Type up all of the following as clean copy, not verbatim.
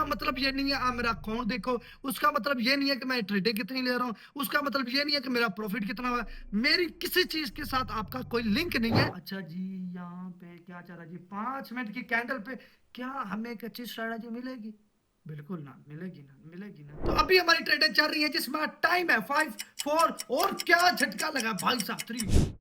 उसका मतलब ये नहीं है आप मेरा अकाउंट देखो, उसका मतलब ये नहीं है कि मैं ट्रेडिंग कितनी ले रहा हूँ, उसका मतलब ये नहीं है कि मेरा प्रॉफिट कितना हुआ है। मेरी किसी चीज के साथ आपका कोई लिंक नहीं है। अच्छा जी, यहाँ पे क्या चल रहा है जी, 5 मिनट की कैंडल पे क्या हमें एक अच्छी स्ट्रेटजी मिलेगी? बिल्कुल ना मिलेगी, ना मिलेगी ना। तो अभी हमारी ट्रेडिंग चल रही है जिसमें टाइम है 5 4 और क्या झटका लगा भाई साहब 3।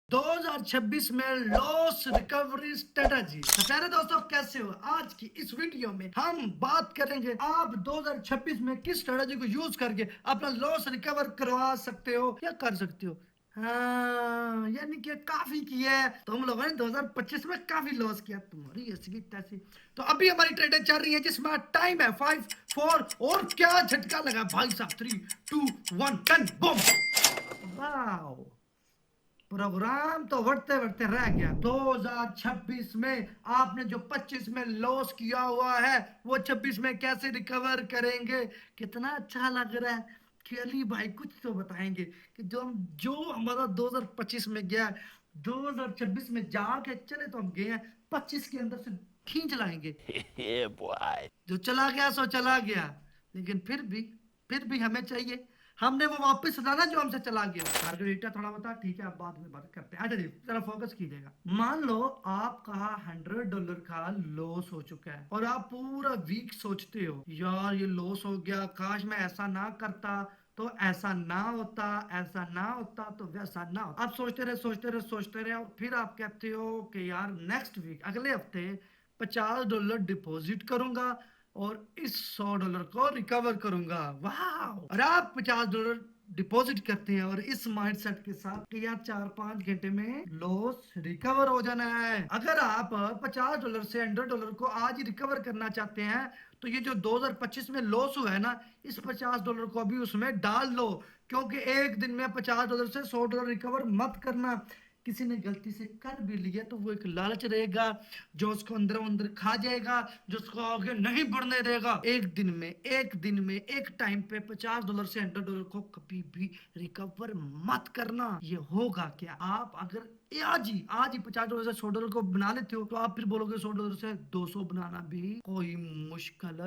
2026 में लॉस रिकवरी स्ट्रेटजी। तो प्यारे दोस्तों, कैसे हो? आज की इस वीडियो में हम बात करेंगे आप 2026 में किस स्ट्रेटजी को यूज करके अपना लॉस रिकवर करवा सकते हो या कर सकते हो। हाँ, यानी कि काफी किया है तो हम लोगों ने 2025 में काफी लॉस किया, तुम्हारी ऐसी की तैसी। तो अभी हमारी ट्रेडिंग चल रही है जिसमें टाइम है 5 4 और क्या झटका लगा भाई साहब 3 2 1 10 बम। वाओ, प्रोग्राम तो बढ़ते बढ़ते रह गया। 2026 में आपने जो 25 में लॉस किया हुआ है वो 26 में कैसे रिकवर करेंगे? कितना अच्छा लग रहा है। अली भाई कुछ तो बताएंगे कि जो हमारा 2025 में गया, 2026 में जाके चले तो हम गए हैं, 25 के अंदर से खींच लाएंगे। Yeah, boy. जो चला गया सो चला गया, लेकिन फिर भी हमें चाहिए, हमने वो वापस लाना जो हमसे चला गया। मार्गरीटा थोड़ा बता, ठीक है, आप बाद में बात करते हैं। अच्छा जी, जरा फोकस कीजिएगा। मान लो आपका $100 का लॉस हो चुका है और आप पूरा वीक सोचते हो यार ये लॉस हो गया, काश मैं ऐसा ना करता तो ऐसा ना होता, ऐसा ना होता तो वैसा ना होता। आप सोचते रहे और फिर आप कहते हो कि यार नेक्स्ट वीक, अगले हफ्ते $50 डिपॉजिट करूंगा और इस $100 को रिकवर करूंगा। वाह! और आप $50 डिपॉजिट करते हैं और इस माइंडसेट के साथ कि यार 4 5 घंटे में लॉस रिकवर हो जाना है। अगर आप $50 से $100 को आज ही रिकवर करना चाहते हैं तो ये जो 2025 में लॉस हुआ है ना, इस $50 को भी उसमें डाल लो, क्योंकि एक दिन में $50 से $100 रिकवर मत करना। किसी ने गलती से कर भी लिया तो वो एक लालच रहेगा जो उसको अंदर अंदर खा जाएगा, जो उसको आगे नहीं बढ़ने देगा। एक दिन में एक टाइम पे $50 से $100 को कभी भी रिकवर मत करना। ये होगा क्या, आप अगर आज ही $50 से $100 को बना लेते हो तो आप फिर बोलोगे $100 से 200 बनाना भी कोई मुश्किल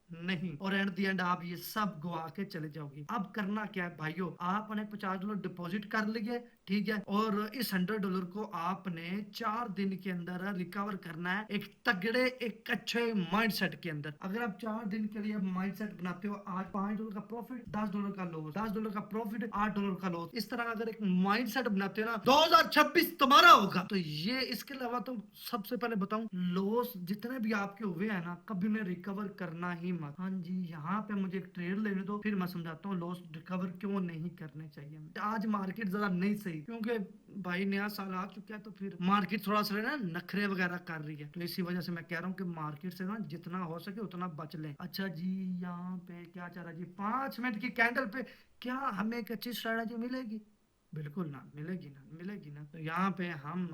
नहीं, और एट द एंड आप ये सब गवा के चले जाओगे। अब करना क्या है भाइयों, आपने $50 डिपॉजिट कर लिए, ठीक है, और इस $100 को आपने 4 दिन के अंदर रिकवर करना है एक तगड़े एक अच्छे माइंडसेट के अंदर। अगर आप 4 दिन के लिए माइंडसेट बनाते हो, आज $5 का प्रॉफिट, $10 का लॉस, $10 का प्रॉफिट, $8 का लॉस, इस तरह अगर एक माइंडसेट बनाते हो ना, 2026 तुम्हारा होगा। तो ये, इसके अलावा तो सबसे पहले बताऊं, लॉस जितने भी आपके हुए हैं ना, कभी उन्हें रिकवर करना ही मत। हाँ जी, यहाँ पे मुझे एक ट्रेड लेने दो, फिर मैं समझाता हूँ लॉस रिकवर क्यों नहीं करने चाहिए। आज मार्केट जरा नहीं सही, क्योंकि भाई नया साल आ चुका है तो फिर मार्केट थोड़ा सा ना नखरे वगैरह कर रही है, तो इसी वजह से मैं कह रहा हूँ कि मार्केट से ना जितना हो सके उतना बच लें। अच्छा जी, यहाँ पे क्या चल रहा है जी, 5 मिनट की कैंडल पे क्या हमें एक अच्छी स्ट्रेटजी मिलेगी? बिल्कुल ना मिलेगी, ना मिलेगी ना। तो यहाँ पे हम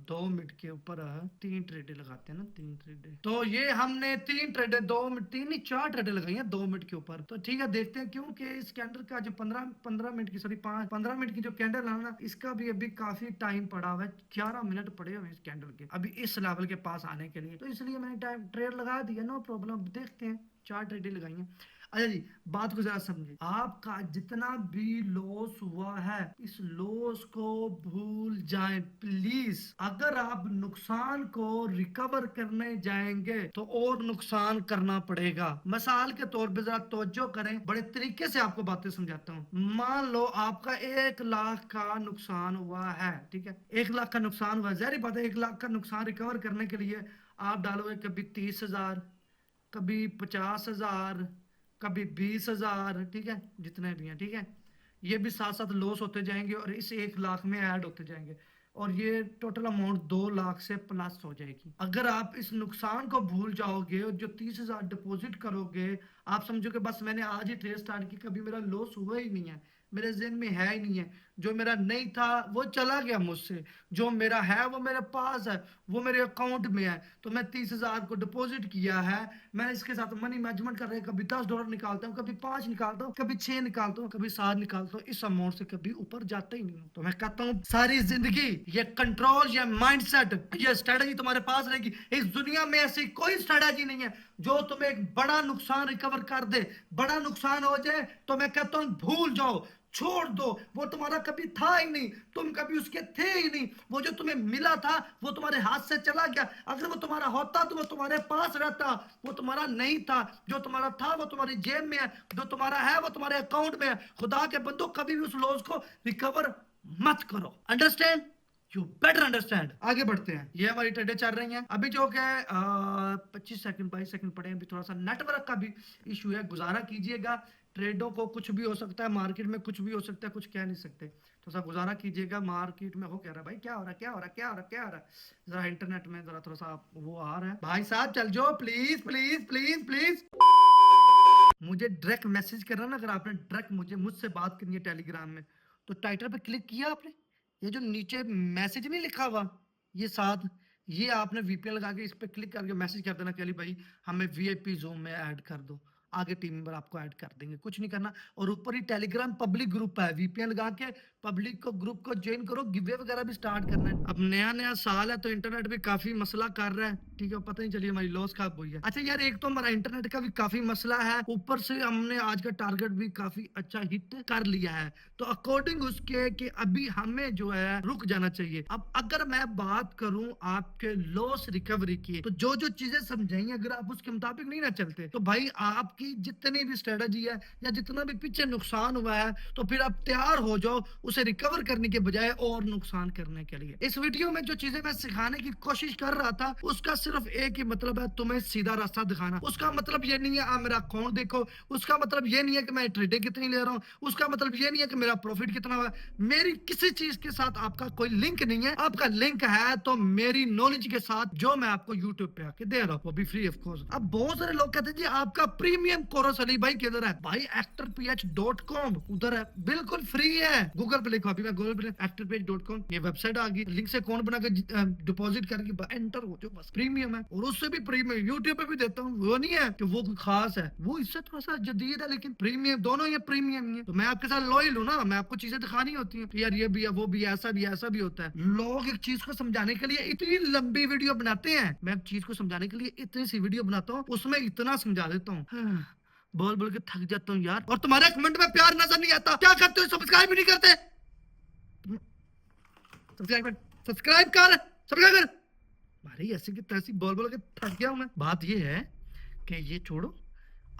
2 मिनट के ऊपर 3 ट्रेडें लगाते हैं ना, 3 ट्रेडें। तो ये हमने 3 ट्रेडें, 2 मिनट, तीन नहीं 4 ट्रेडें लगाई हैं 2 मिनट के ऊपर। तो ठीक है, देखते हैं, क्योंकि इस कैंडल का जो 15 मिनट की, सॉरी 15 मिनट की जो कैंडल है ना, इसका भी अभी काफी टाइम पड़ा हुआ है, 11 मिनट पड़े हुए हैं इस कैंडल के अभी इस लेवल के पास आने के लिए। तो इसलिए मैंने टाइम ट्रेड लगा दिया, नो प्रॉब्लम। देखते हैं, 4 ट्रेडें लगाई हैं। अच्छा जी, बात को जरा समझे, आपका जितना भी लॉस हुआ है इस लॉस को भूल जाएं प्लीज। अगर आप नुकसान को रिकवर करने जाएंगे तो और नुकसान करना पड़ेगा। मिसाल के तौर पे जरा तवज्जो करें, बड़े तरीके से आपको बातें समझाता हूँ। मान लो आपका 1 लाख का नुकसान हुआ है, ठीक है, 1 लाख का नुकसान हुआ है। जाहिर बात है 1 लाख का नुकसान रिकवर करने के लिए आप डालोगे कभी 30,000, कभी 50,000, कभी 20,000, ठीक है, जितने भी हैं, ठीक है, ये भी साथ साथ लॉस होते जाएंगे और इस 1 लाख में ऐड होते जाएंगे और ये टोटल अमाउंट 2 लाख से प्लस हो जाएगी। अगर आप इस नुकसान को भूल जाओगे और जो 30,000 डिपॉजिट करोगे, आप समझो कि बस मैंने आज ही ट्रेड स्टार्ट की, कभी मेरा लॉस हुआ ही नहीं है, मेरे जेहन में है ही नहीं है। जो मेरा नहीं था वो चला गया मुझसे, जो मेरा है वो मेरे पास है, वो मेरे अकाउंट में है। तो मैं 30,000 को डिपॉजिट किया है, मैं इसके साथ मनी मैनेजमेंट कर रहा है, कभी $10 निकालता हूँ, कभी 5 निकालता हूँ, कभी 6 निकालता हूँ, कभी 7 निकालता हूँ, इस अमाउंट से कभी ऊपर जाता ही नहीं हूँ। तो मैं कहता हूँ सारी जिंदगी ये कंट्रोल, ये माइंडसेट, ये स्ट्रेटजी तुम्हारे पास रहेगी। इस दुनिया में ऐसी कोई स्ट्रेटजी नहीं है जो तुम्हें एक बड़ा नुकसान रिकवर कर दे। बड़ा नुकसान हो जाए तो मैं कहता हूँ भूल जाओ, छोड़ दो, वो तुम्हारा कभी था ही नहीं, तुम कभी उसके थे ही नहीं। वो जो तुम्हें मिला था वो तुम्हारे हाथ से चला गया। अगर वो तुम्हारा होता तो वो तुम्हारे पास रहता, वो तुम्हारा नहीं था। जो तुम्हारा था वो तुम्हारी जेब में है, जो तुम्हारा है वो तुम्हारे अकाउंट में है। खुदा के बंदो कभी भी उस लॉस को रिकवर मत करो। अंडरस्टैंड? You better understand. आगे बढ़ते हैं। ये हमारी ट्रेडें चल रही हैं अभी, जो क्या है 25 सेकंड 22 सेकंड पड़े हैं अभी, थोड़ा सा नेटवर्क का भी इशू है, गुजारा कीजिएगा। ट्रेडों को कुछ भी हो सकता है, मार्केट में कुछ भी हो सकता है, कुछ कह नहीं सकते। थोड़ा सा गुजारा कीजिएगा। मार्केट में हो कह रहा है भाई, क्या हो रहा है, क्या हो रहा है, क्या हो रहा है, क्या हो रहा है। जरा इंटरनेट में जरा थोड़ा सा वो आ रहा है। भाई साहब चल जाओ प्लीज प्लीज प्लीज प्लीज। मुझे डायरेक्ट मैसेज करना ना, अगर आपने डायरेक्ट मुझसे बात करनी है टेलीग्राम में, तो टाइटल पे क्लिक किया आपने, ये जो नीचे मैसेज नहीं लिखा हुआ, ये साथ, ये आपने वीपीएन लगा के इस पे क्लिक करके मैसेज कर देना कि अली भाई हमें वीआईपी जोन में ऐड कर दो, आगे टीम मेंबर आपको ऐड कर देंगे। कुछ नहीं करना। और ऊपर ही टेलीग्राम पब्लिक ग्रुप है, वीपीएन लगा के पब्लिक को ग्रुप को ज्वाइन करो। गिवे वगैरह भी स्टार्ट करना है। अब नया नया साल है तो इंटरनेट भी काफी मसला कर रहा है, ठीक है, पता नहीं चलिए हमारी लॉस कब हुई है। अच्छा यार, एक तो हमारा इंटरनेट का भी काफी मसला है, ऊपर से हमने आज का टारगेट भी काफी अच्छा हिट कर लिया है। तो अकॉर्डिंग उसके कि अभी हमें जो है रुक जाना चाहिए। अब अगर मैं बात करूं आपके लॉस रिकवरी की, तो जो जो चीजें समझाई, अगर आप उसके मुताबिक नहीं ना चलते, तो भाई आपकी जितनी भी स्ट्रेटजी है या जितना भी पीछे नुकसान हुआ है, तो फिर आप तैयार हो जाओ उसे रिकवर करने के बजाय और नुकसान करने के लिए। इस वीडियो में जो चीजें मैं सिखाने की कोशिश कर रहा था, उसका सिर्फ एक ही मतलब है, तुम्हें सीधा रास्ता दिखाना। उसका मतलब ये नहीं है आप मेरा अकाउंट देखो, उसका मतलब ये नहीं है कि मैं ट्रेडिंग कितनी ले रहा हूँ, उसका मतलब ये नहीं है कि मेरा प्रॉफिट कितना हुआ। मेरी किसी चीज के साथ आपका कोई लिंक नहीं है। आपका लिंक है तो मेरी नॉलेज के साथ, जो मैं आपको यूट्यूब पे आके दे रहा हूँ, वो भी फ्री ऑफ कॉस्ट। अब बहुत सारे लोग कहते हैं जी आपका प्रीमियम कोर्स अली भाई किधर है? भाई actorph.com उधर है, बिल्कुल फ्री है। गूगल पे लिखो, अभी मैं गूगल पे actorph.com, ये वेबसाइट आ गई, लिंक से अकाउंट बनाकर डिपॉजिट करके एंटर हो जाओ, बस प्रीमियम है। और उससे भी प्रीमियम यूट्यूब पे भी देता हूँ, वो नहीं है कि वो कोई खास है, वो इससे थोड़ा सा जदीद है, लेकिन प्रीमियम दोनों ये प्रीमियम ही है। तो मैं आपके साथ लॉयल हूँ ना, मैं आपको चीजें दिखानी होती है, यार ये भी है, वो भी है, ऐसा भी होता है। लोग एक चीज को समझाने के लिए इतनी लंबी वीडियो बनाते हैं, मैं एक चीज को समझाने के लिए इतनी सी वीडियो बनाता हूँ, उसमें इतना समझा देता हूँ, बोल बोल के थक जाता हूँ यार। और तुम्हारे कमेंट में प्यार नजर नहीं आता, क्या करते हो? सब्सक्राइब भी नहीं करते। सब्सक्राइब कर, सब्सक्राइब कर, सब्सक्राइब कर। भाई ऐसे की तैसी बोल बोल के थक गया हूं मैं। बात ये है कि ये छोड़ो,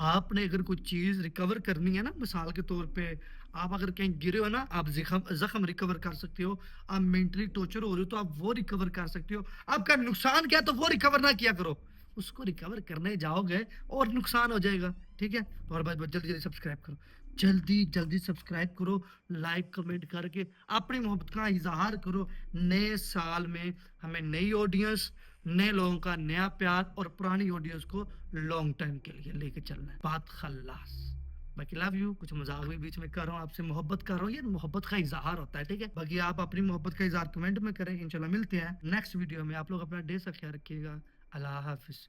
आपने अगर कोई चीज रिकवर करनी है ना, मिसाल के तौर पे आप अगर कहीं गिरे हो ना, आप जख्म जख्म रिकवर कर सकते हो। आप मेंटली टॉर्चर हो रहे हो तो आप वो रिकवर कर सकते हो। आपका नुकसान क्या है तो वो रिकवर ना किया करो, उसको रिकवर करने जाओगे और नुकसान हो जाएगा, ठीक है। तो और बस जल्दी जल्दी सब्सक्राइब करो, जल्दी जल्दी सब्सक्राइब करो, लाइक कमेंट करके अपनी मोहब्बत का इजहार करो। नए साल में हमें नई ऑडियंस, नए लोगों का नया प्यार और पुरानी ऑडियंस को लॉन्ग टाइम के लिए लेके चलना है। बात खल्लास। बाकी लव यू, कुछ मजाक भी बीच में कर रहा हूँ, आपसे मोहब्बत कर रहा हूँ, ये मोहब्बत का इजहार होता है, ठीक है। बाकी आप अपनी मोहब्बत का इजहार कमेंट में करें। इंशाल्लाह मिलते हैं नेक्स्ट वीडियो में। आप लोग अपना ढेर सा ख्याल रखिएगा। अल्लाह हाफिज।